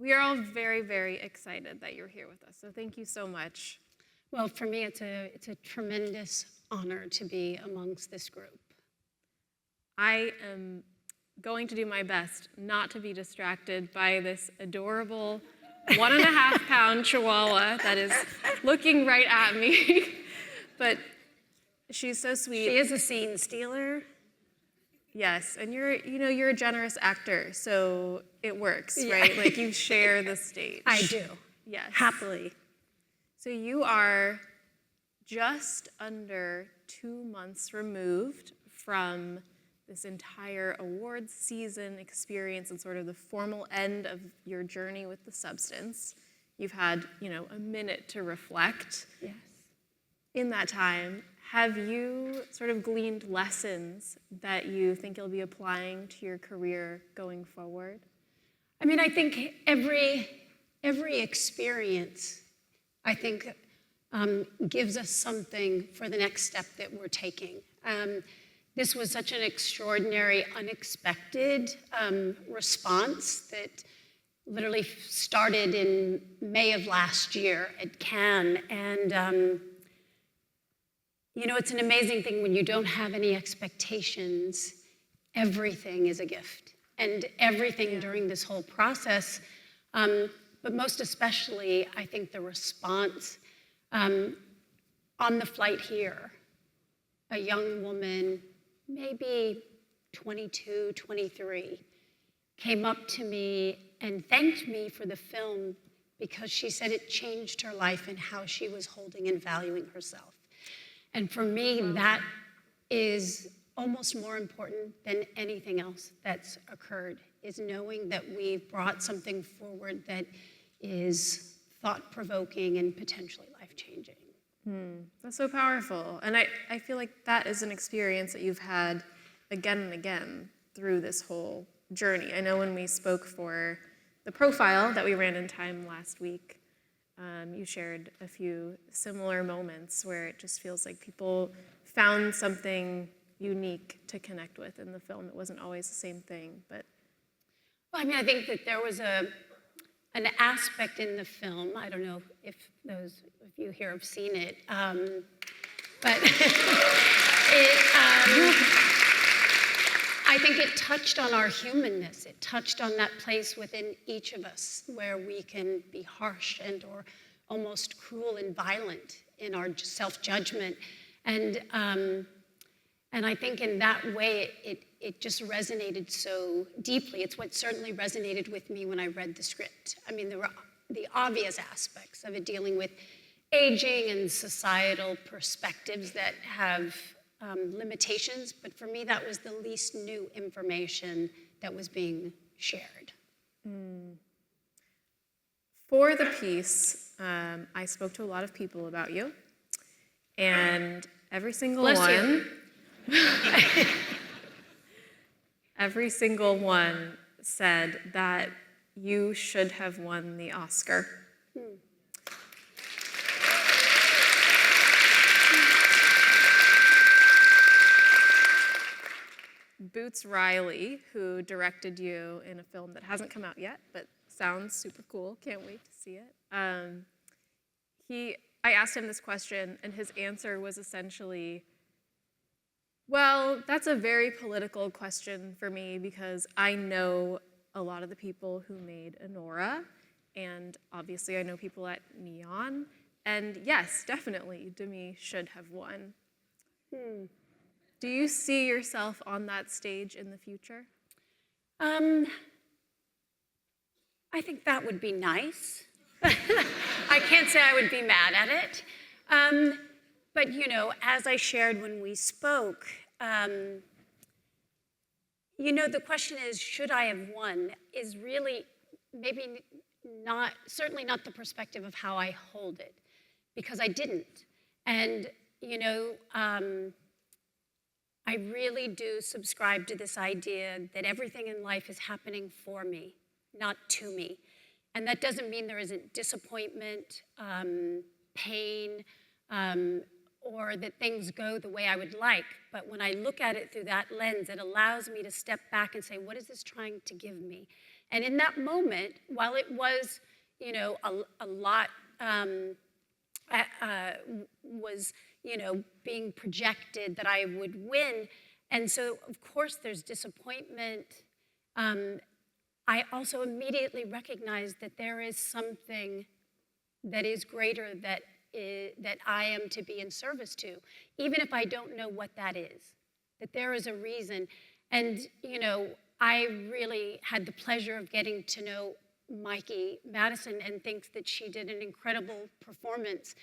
We are all very, very excited that you're here with us, so thank you so much. Well, for me, it's a tremendous honor to be amongst this group. I am going to do my best not to be distracted by this adorable 1.5-pound chihuahua that is looking right at me. But she's so sweet. She is a scene stealer. Yes, and you're a generous actor, so it works, right? Like you share the stage. I do. Yes. Happily. So you are just under 2 months removed from this entire awards season experience and sort of the formal end of your journey with the substance. You've had, a minute to reflect. Yes. In that time, have you sort of gleaned lessons that you think you'll be applying to your career going forward? I mean, I think every experience, I think, gives us something for the next step that we're taking. This was such an extraordinary, unexpected response that literally started in May of last year at Cannes. And, it's an amazing thing when you don't have any expectations, everything is a gift. And everything during this whole process, but most especially, I think the response on the flight here, a young woman, maybe 22, 23, came up to me and thanked me for the film because she said it changed her life and how she was holding and valuing herself. And for me, that is almost more important than anything else that's occurred, is knowing that we've brought something forward that is thought-provoking and potentially life-changing. That's so powerful. And I feel like that is an experience that you've had again and again through this whole journey. I know when we spoke for the profile that we ran in Time last week, you shared a few similar moments where it just feels like people found something unique to connect with in the film. It wasn't always the same thing, but... Well, I mean, I think that there was an aspect in the film, I don't know if those of you here have seen it, but I think it touched on our humanness. It touched on that place within each of us where we can be harsh and or almost cruel and violent in our self-judgment. And I think in that way, it just resonated so deeply. It's what certainly resonated with me when I read the script. I mean, there were the obvious aspects of it dealing with aging and societal perspectives that have limitations, but for me, that was the least new information that was being shared. For the piece, I spoke to a lot of people about you, and every single every single one said that you should have won the Oscar. Boots Riley, who directed you in a film that hasn't come out yet, but sounds super cool, can't wait to see it. I asked him this question, and his answer was essentially, well, that's a very political question for me because I know a lot of the people who made Anora, and obviously I know people at Neon, and yes, definitely, Demi should have won. Do you see yourself on that stage in the future? I think that would be nice. I can't say I would be mad at it. But, as I shared when we spoke, the question is, should I have won, is really maybe not, certainly not the perspective of how I hold it, because I didn't. And, I really do subscribe to this idea that everything in life is happening for me, not to me. And that doesn't mean there isn't disappointment, pain, or that things go the way I would like. But when I look at it through that lens, it allows me to step back and say, what is this trying to give me? And in that moment, while it was, a lot was, being projected that I would win. And so, of course, there's disappointment. I also immediately recognized that there is something that is greater that I am to be in service to, even if I don't know what that is, that there is a reason. And, I really had the pleasure of getting to know Mikey Madison and think that she did an incredible performance.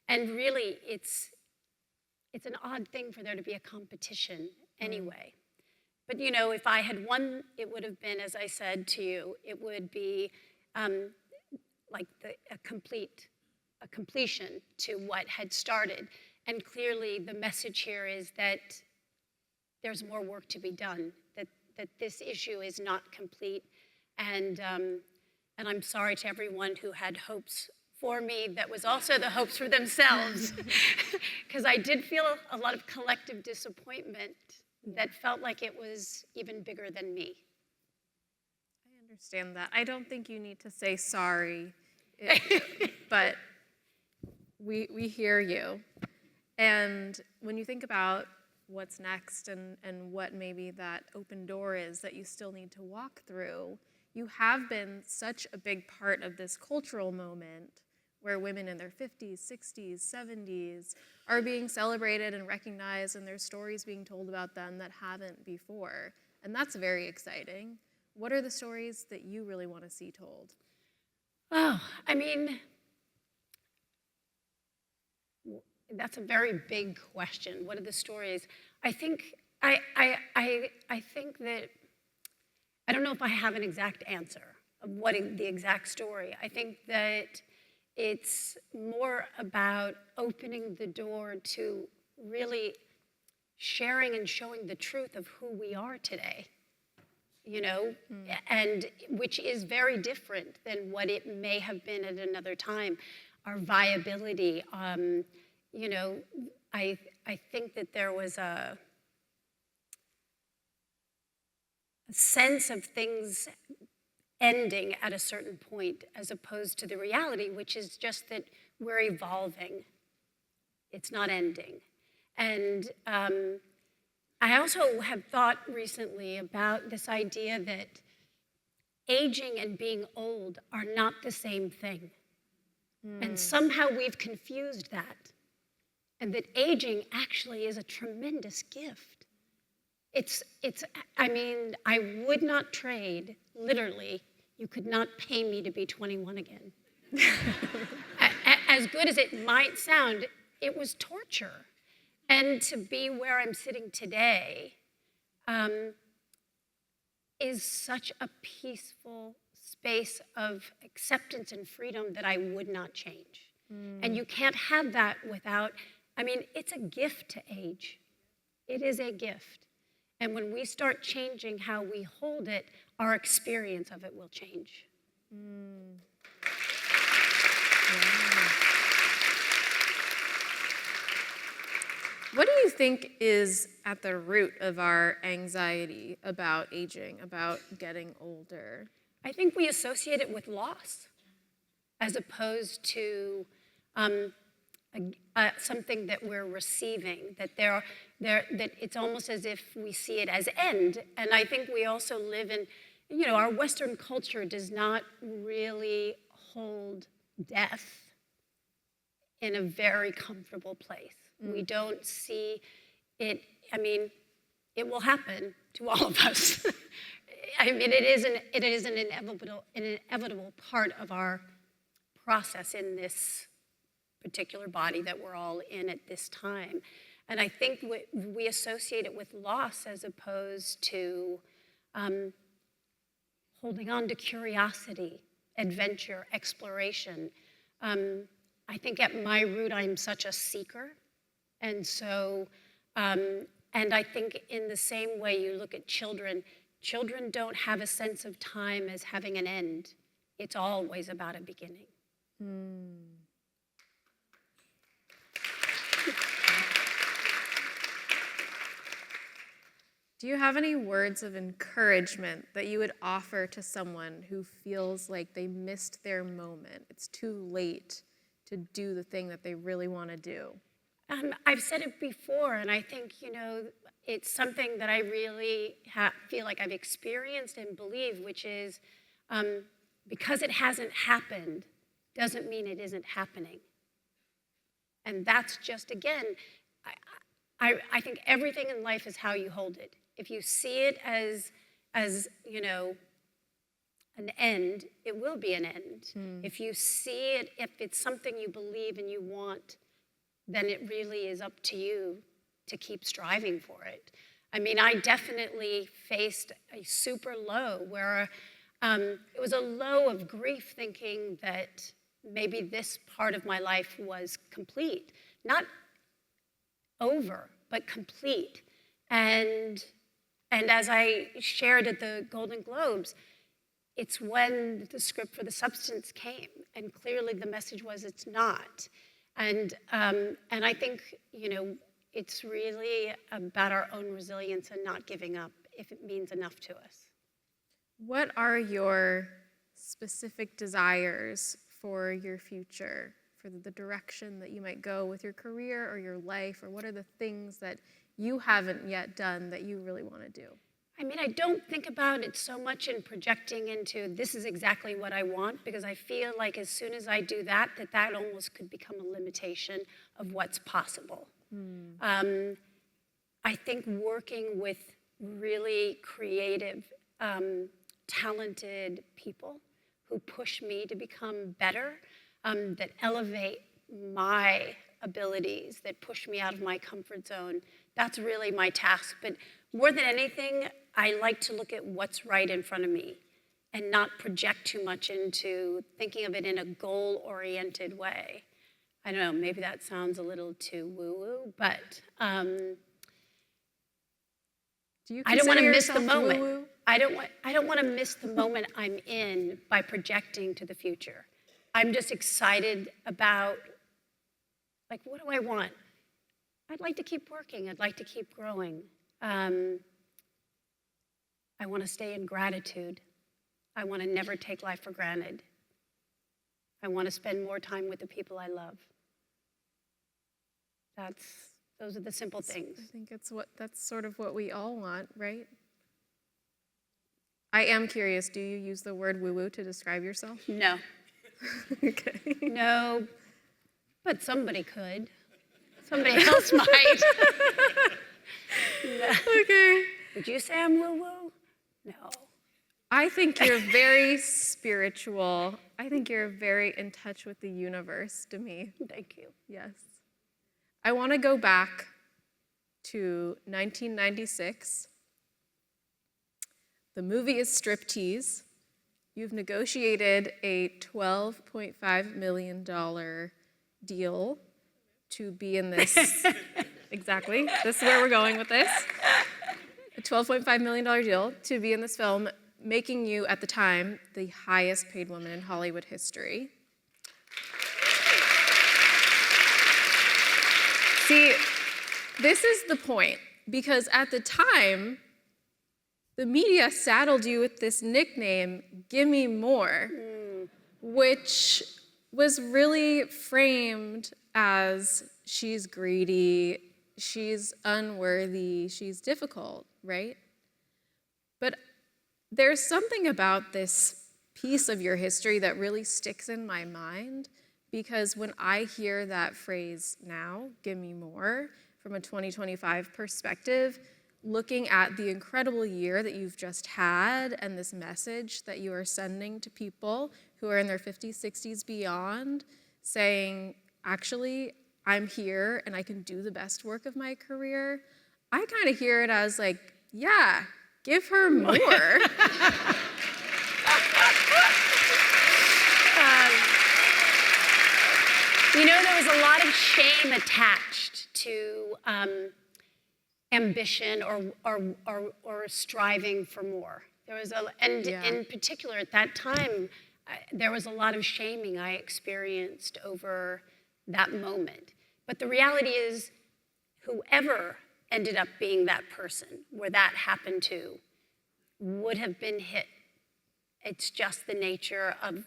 And really, it's an odd thing for there to be a competition anyway. But, if I had won, it would have been, as I said to you, it would be like a completion to what had started. And clearly, the message here is that there's more work to be done, that this issue is not complete. And I'm sorry to everyone who had hopes for me that was also the hopes for themselves, because I did feel a lot of collective disappointment that felt like it was even bigger than me. I understand that. I don't think you need to say sorry, but we hear you. And when you think about what's next and what maybe that open door is that you still need to walk through, you have been such a big part of this cultural moment where women in their 50s, 60s, 70s are being celebrated and recognized, and there's stories being told about them that haven't before. And that's very exciting. What are the stories that you really want to see told? Oh, I mean, that's a very big question. What are the stories? I think I think that I don't know if I have an exact answer of what the exact story. I think that it's more about opening the door to really sharing and showing the truth of who we are today, and which is very different than what it may have been at another time. Our viability, I think that there was a sense of things ending at a certain point, as opposed to the reality, which is just that we're evolving. It's not ending. And I also have thought recently about this idea that aging and being old are not the same thing. And somehow we've confused that. And that aging actually is a tremendous gift. I mean, I would not trade, literally, you could not pay me to be 21 again. As good as it might sound, it was torture. And to be where I'm sitting today is such a peaceful space of acceptance and freedom that I would not change. And you can't have that without, it's a gift to age. It is a gift. And when we start changing how we hold it, our experience of it will change. What do you think is at the root of our anxiety about aging, about getting older? I think we associate it with loss, as opposed to something that we're receiving, that that it's almost as if we see it as end. And I think we also live in, our Western culture does not really hold death in a very comfortable place. We don't see it, it will happen to all of us. It is an inevitable part of our process in this particular body that we're all in at this time. And I think we associate it with loss as opposed to holding on to curiosity, adventure, exploration. I think at my root, I'm such a seeker. And so, and I think in the same way you look at children, children don't have a sense of time as having an end. It's always about a beginning. Do you have any words of encouragement that you would offer to someone who feels like they missed their moment? It's too late to do the thing that they really want to do. I've said it before, and I think, it's something that I really feel like I've experienced and believe, which is because it hasn't happened doesn't mean it isn't happening. And that's just, again, I think everything in life is how you hold it. If you see it as an end, it will be an end. If you see it, if it's something you believe and you want, then it really is up to you to keep striving for it. I mean, I definitely faced a super low where it was a low of grief, thinking that maybe this part of my life was complete. Not over, but complete. And as I shared at the Golden Globes, it's when the script for The Substance came, and clearly the message was it's not. And I think, it's really about our own resilience and not giving up if it means enough to us. What are your specific desires for your future, for the direction that you might go with your career or your life, or what are the things that you haven't yet done that you really want to do? I mean, I don't think about it so much in projecting into this is exactly what I want, because I feel like as soon as I do that almost could become a limitation of what's possible. I think working with really creative, talented people who push me to become better, that elevate my abilities, that push me out of my comfort zone, that's really my task. But more than anything, I like to look at what's right in front of me and not project too much into thinking of it in a goal-oriented way. I don't know, maybe that sounds a little too woo-woo, but Do you I don't want to consider miss the yourself moment. woo-woo? I don't want to miss the moment I'm in by projecting to the future. I'm just excited about, like, what do I want? I'd like to keep working. I'd like to keep growing. I want to stay in gratitude. I want to never take life for granted. I want to spend more time with the people I love. Those are the simple things. I think that's sort of what we all want, right? I am curious, do you use the word woo-woo to describe yourself? No. Okay. No, but somebody could. Somebody else might. No. Okay. Would you say I'm woo-woo? No. I think you're very spiritual. I think you're very in touch with the universe, Demi. Thank you. Yes. I want to go back to 1996. The movie is Striptease. You've negotiated a $12.5 million deal to be in this. Exactly. This is where we're going with this. A $12.5 million deal to be in this film, making you, at the time, the highest paid woman in Hollywood history. See, this is the point, because at the time, the media saddled you with this nickname, Demi Moore, which was really framed as she's greedy, she's unworthy, she's difficult, right? But there's something about this piece of your history that really sticks in my mind, because when I hear that phrase now, Demi Moore, from a 2025 perspective, looking at the incredible year that you've just had and this message that you are sending to people who are in their 50s, 60s, beyond, saying, actually, I'm here and I can do the best work of my career, I kind of hear it as like, yeah, give her more. There was a lot of shame attached to ambition or striving for more. In particular at that time, there was a lot of shaming I experienced over that moment. But the reality is, whoever ended up being that person where that happened to would have been hit. It's just the nature of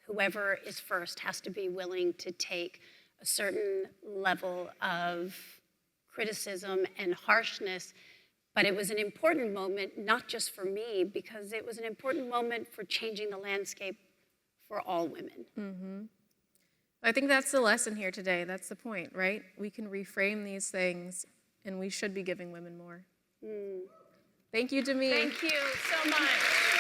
whoever is first has to be willing to take a certain level of criticism and harshness. But it was an important moment, not just for me, because it was an important moment for changing the landscape for all women. Mm-hmm. I think that's the lesson here today. That's the point, right? We can reframe these things, and we should be giving women more. Thank you, Demi. Thank you so much.